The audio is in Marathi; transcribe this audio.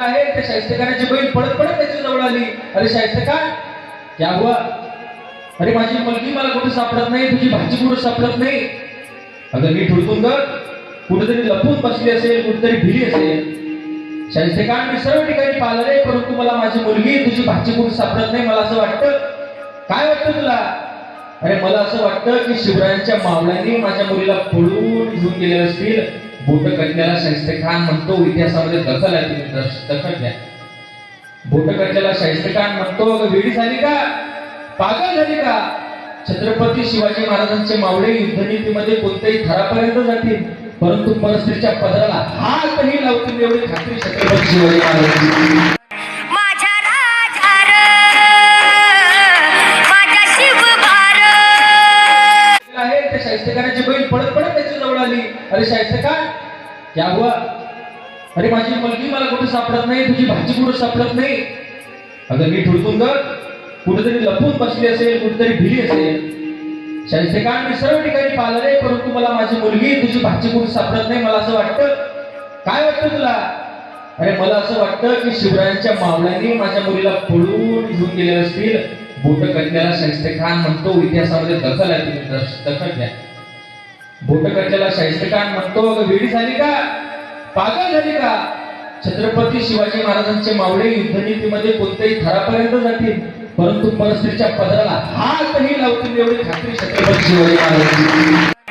आहे त्या शाहिस्तेखानाची बहीण पळत पळत त्याच्या जवळ आली. अरे शाहिस्तेखान, क्या हुआ? अरे माझी मुलगी मला कुठे सापडत नाही, तुझी भाजी कुठे सापडत नाही. अगं मी ठुळकून ग कुठेतरी लपून बसली असेल, कुठेतरी भिली असेल. शाहिस्तेखान, मी सर्व ठिकाणी पाहिलं रे, परंतु मला माझी मुलगी तुझी भाजी कुठे सापडत नाही. मला असं वाटतं. काय वाटतं तुला? अरे मला असं वाटतं की शिवरायांच्या मावळ्यांनी माझ्या मुलीला पळून घेऊन गेले असतील. बोटकटल्याला शाहिस्तेखान म्हणतो, इतिहासामध्ये दखल आहे, तुम्ही दखल घ्या. बोटकटल्याला शाहिस्तेखान म्हणतो, वेडी झाली का, पागल झाली का? छत्रपती शिवाजी महाराजांचे मावळे युद्धनीतीमध्ये कोणत्याही थरापर्यंत जातील, परंतु परिस्थितीच्या पदराला हातही लावतील एवढी खात्री छत्रपती शिवाजी महाराजांची. शाहिस्तेखानाची बहीण पळत पळत त्याच्या जवळ आली. अरे शाहिस्तेखान, क्या हुआ? अरे माझी मुलगी मला कुठे सापडत नाही, तुझी भाजी कुठे सापडत नाही. अगं मी ठुळकून ग कुठेतरी लपून बसली असेल, कुठेतरी भिली असेल. शाहिस्तेखान, मी सर्व ठिकाणी पाहिलं रे, परंतु मला माझी मुलगी तुझी भाजी कुठे सापडत नाही. मला असं वाटतं. काय वाटतं तुला? अरे मला असं वाटतं की शिवरायांच्या मावळ्यांनी माझ्या मुलीला पळून घेऊन गेले असतील. बोटकटल्याला शाहिस्तेखान म्हणतो, इतिहासामध्ये दखल आहे, तुम्ही दखल घ्या. बोटकटल्याला शाहिस्तेखान म्हणतो, वेडी झाली का, पागल झाली का? छत्रपती शिवाजी महाराजांचे मावळे युद्धनीतीमध्ये कोणत्याही थरापर्यंत जातील, परंतु परिस्थितीच्या पदराला हातही लावतील एवढी खात्री छत्रपती शिवाजी महाराजांची.